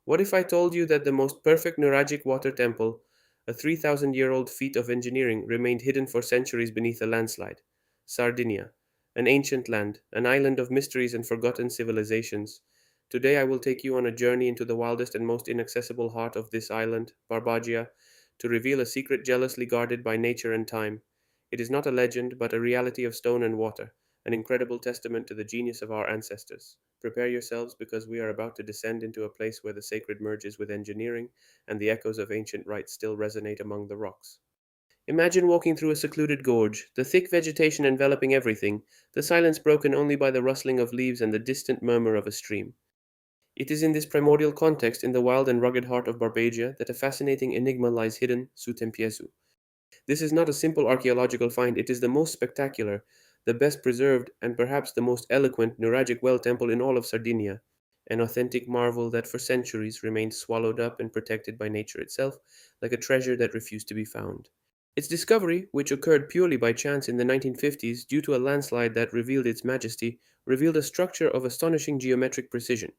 What if I told you that the most perfect Nuragic water temple, a 3,000-year-old feat of engineering, remained hidden for centuries beneath a landslide? Sardinia, an ancient land, an island of mysteries and forgotten civilizations. Today I will take you on a journey into the wildest and most inaccessible heart of this island, Barbagia, to reveal a secret jealously guarded by nature and time. It is not a legend, but a reality of stone and water, an incredible testament to the genius of our ancestors. Prepare yourselves because we are about to descend into a place where the sacred merges with engineering and the echoes of ancient rites still resonate among the rocks. Imagine walking through a secluded gorge, the thick vegetation enveloping everything, the silence broken only by the rustling of leaves and the distant murmur of a stream. It is in this primordial context, in the wild and rugged heart of Barbagia, that a fascinating enigma lies hidden, Sutempiesu. This is not a simple archaeological find, it is the most spectacular, the best preserved, and perhaps the most eloquent Nuragic well temple in all of Sardinia, an authentic marvel that for centuries remained swallowed up and protected by nature itself, like a treasure that refused to be found. Its discovery, which occurred purely by chance in the 1950s due to a landslide that revealed its majesty, revealed a structure of astonishing geometric precision,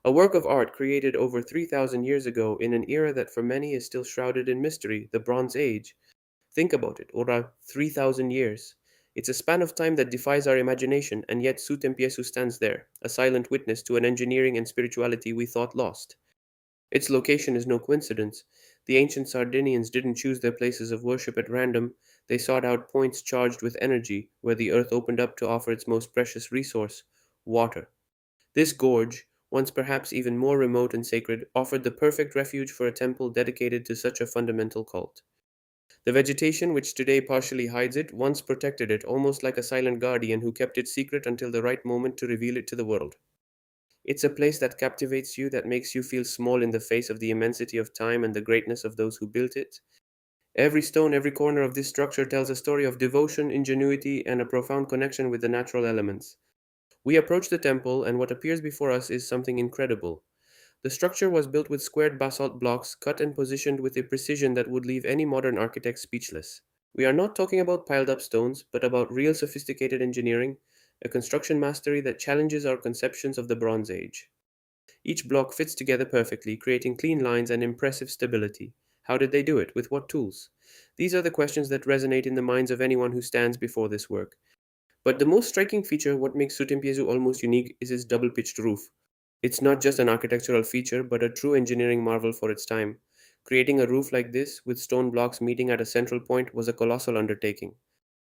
a work of art created over 3,000 years ago in an era that for many is still shrouded in mystery, the Bronze Age. Think about it, ora 3,000 years. It's a span of time that defies our imagination, and yet Sutempiesu stands there, a silent witness to an engineering and spirituality we thought lost. Its location is no coincidence. The ancient Sardinians didn't choose their places of worship at random, they sought out points charged with energy, where the earth opened up to offer its most precious resource, water. This gorge, once perhaps even more remote and sacred, offered the perfect refuge for a temple dedicated to such a fundamental cult. The vegetation, which today partially hides it, once protected it, almost like a silent guardian who kept it secret until the right moment to reveal it to the world. It's a place that captivates you, that makes you feel small in the face of the immensity of time and the greatness of those who built it. Every stone, every corner of this structure tells a story of devotion, ingenuity, and a profound connection with the natural elements. We approach the temple, and what appears before us is something incredible. The structure was built with squared basalt blocks, cut and positioned with a precision that would leave any modern architect speechless. We are not talking about piled up stones, but about real sophisticated engineering, a construction mastery that challenges our conceptions of the Bronze Age. Each block fits together perfectly, creating clean lines and impressive stability. How did they do it? With what tools? These are the questions that resonate in the minds of anyone who stands before this work. But the most striking feature, what makes Sutempiazu almost unique, is its double pitched roof. It's not just an architectural feature, but a true engineering marvel for its time. Creating a roof like this, with stone blocks meeting at a central point, was a colossal undertaking.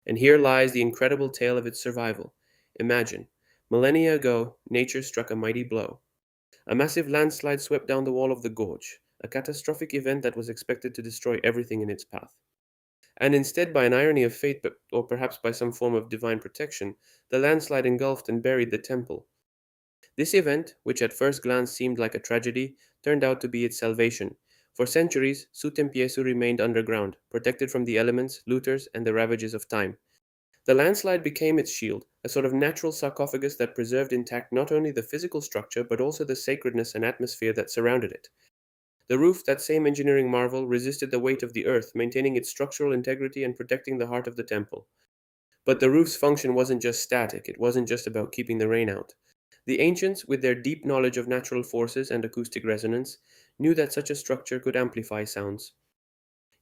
And here lies the incredible tale of its survival. Imagine, millennia ago, nature struck a mighty blow. A massive landslide swept down the wall of the gorge, a catastrophic event that was expected to destroy everything in its path. And instead, by an irony of fate, or perhaps by some form of divine protection, the landslide engulfed and buried the temple. This event, which at first glance seemed like a tragedy, turned out to be its salvation. For centuries, Sutempiesu remained underground, protected from the elements, looters, and the ravages of time. The landslide became its shield, a sort of natural sarcophagus that preserved intact not only the physical structure but also the sacredness and atmosphere that surrounded it. The roof, that same engineering marvel, resisted the weight of the earth, maintaining its structural integrity and protecting the heart of the temple. But the roof's function wasn't just static, it wasn't just about keeping the rain out. The ancients, with their deep knowledge of natural forces and acoustic resonance, knew that such a structure could amplify sounds.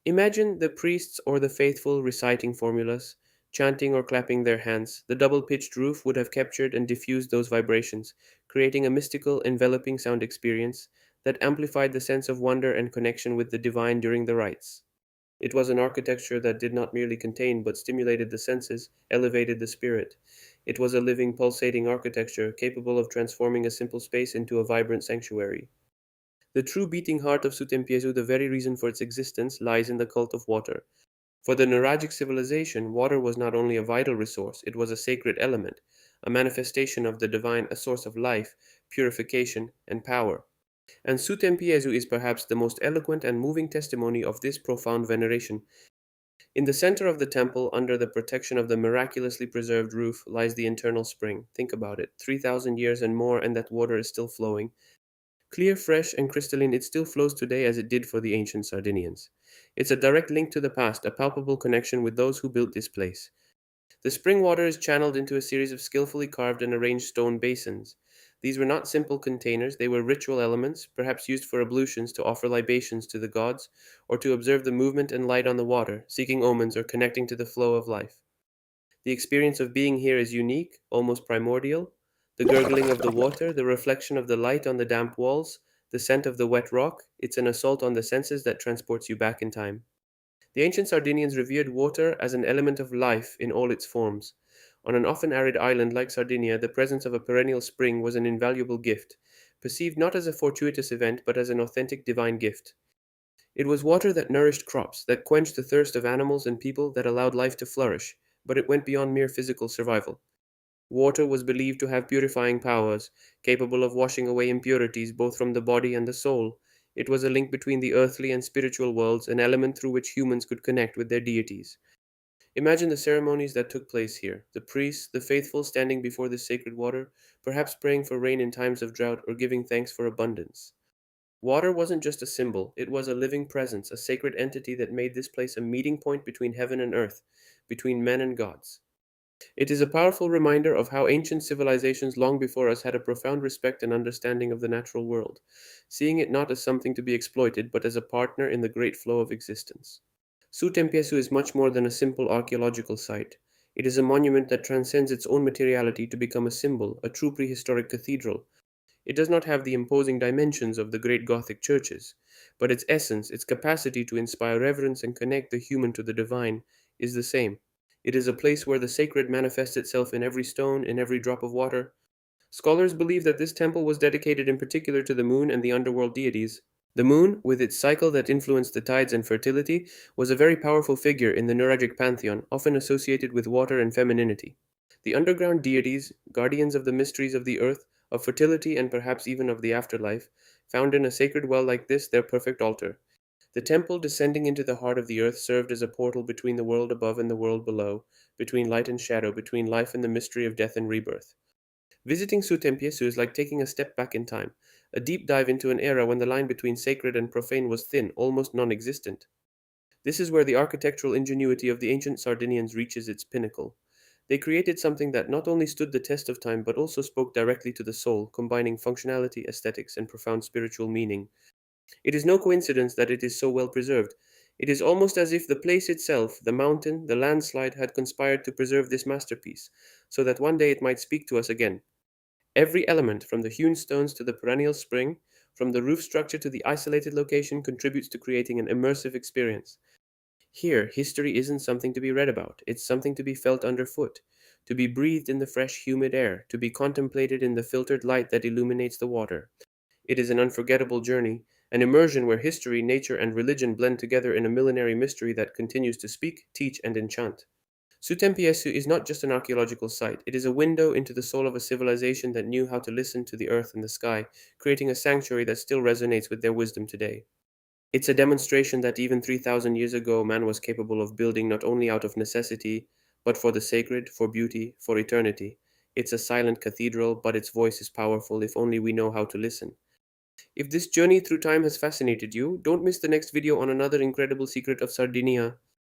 Imagine the priests or the faithful reciting formulas, chanting or clapping their hands. The double pitched roof would have captured and diffused those vibrations, creating a mystical, enveloping sound experience that amplified the sense of wonder and connection with the divine during the rites. It was an architecture that did not merely contain but stimulated the senses, elevated the spirit. It was a living, pulsating architecture capable of transforming a simple space into a vibrant sanctuary. The true beating heart of Sutempiesu, the very reason for its existence, lies in the cult of water. For the Nuragic civilization, water was not only a vital resource, it was a sacred element, a manifestation of the divine, a source of life, purification, and power. And Sutempiesu is perhaps the most eloquent and moving testimony of this profound veneration. In the center of the temple, under the protection of the miraculously preserved roof, lies the internal spring. Think about it, 3,000 years and more, and that water is still flowing. Clear, fresh, and crystalline, it still flows today as it did for the ancient Sardinians. It's a direct link to the past, a palpable connection with those who built this place. The spring water is channeled into a series of skillfully carved and arranged stone basins. These were not simple containers, they were ritual elements, perhaps used for ablutions to offer libations to the gods, or to observe the movement and light on the water, seeking omens or connecting to the flow of life. The experience of being here is unique, almost primordial. The gurgling of the water, the reflection of the light on the damp walls, the scent of the wet rock, it's an assault on the senses that transports you back in time. The ancient Sardinians revered water as an element of life in all its forms. On an often arid island like Sardinia, the presence of a perennial spring was an invaluable gift, perceived not as a fortuitous event but as an authentic divine gift. It was water that nourished crops, that quenched the thirst of animals and people, that allowed life to flourish, but it went beyond mere physical survival. Water was believed to have purifying powers, capable of washing away impurities both from the body and the soul. It was a link between the earthly and spiritual worlds, an element through which humans could connect with their deities. Imagine the ceremonies that took place here, the priests, the faithful standing before this sacred water, perhaps praying for rain in times of drought or giving thanks for abundance. Water wasn't just a symbol, it was a living presence, a sacred entity that made this place a meeting point between heaven and earth, between men and gods. It is a powerful reminder of how ancient civilizations long before us had a profound respect and understanding of the natural world, seeing it not as something to be exploited, but as a partner in the great flow of existence. Sutempiesu is much more than a simple archaeological site. It is a monument that transcends its own materiality to become a symbol, a true prehistoric cathedral. It does not have the imposing dimensions of the great Gothic churches, but its essence, its capacity to inspire reverence and connect the human to the divine, is the same. It is a place where the sacred manifests itself in every stone, in every drop of water. Scholars believe that this temple was dedicated in particular to the moon and the underworld deities. The moon, with its cycle that influenced the tides and fertility, was a very powerful figure in the Nuragic pantheon, often associated with water and femininity. The underground deities, guardians of the mysteries of the earth, of fertility, and perhaps even of the afterlife, found in a sacred well like this their perfect altar. The temple, descending into the heart of the earth, served as a portal between the world above and the world below, between light and shadow, between life and the mystery of death and rebirth. Visiting Sutempiesu is like taking a step back in time, a deep dive into an era when the line between sacred and profane was thin, almost non existent. This is where the architectural ingenuity of the ancient Sardinians reaches its pinnacle. They created something that not only stood the test of time but also spoke directly to the soul, combining functionality, aesthetics, and profound spiritual meaning. It is no coincidence that it is so well preserved. It is almost as if the place itself, the mountain, the landslide, had conspired to preserve this masterpiece, so that one day it might speak to us again. Every element, from the hewn stones to the perennial spring, from the roof structure to the isolated location, contributes to creating an immersive experience. Here, history isn't something to be read about, it's something to be felt underfoot, to be breathed in the fresh, humid air, to be contemplated in the filtered light that illuminates the water. It is an unforgettable journey, an immersion where history, nature, and religion blend together in a millenary mystery that continues to speak, teach, and enchant. Sutempiesu is not just an archaeological site, it is a window into the soul of a civilization that knew how to listen to the earth and the sky, creating a sanctuary that still resonates with their wisdom today. It's a demonstration that even 3,000 years ago, man was capable of building not only out of necessity, but for the sacred, for beauty, for eternity. It's a silent cathedral, but its voice is powerful if only we know how to listen. If this journey through time has fascinated you, don't miss the next video on another incredible secret of Sardinia.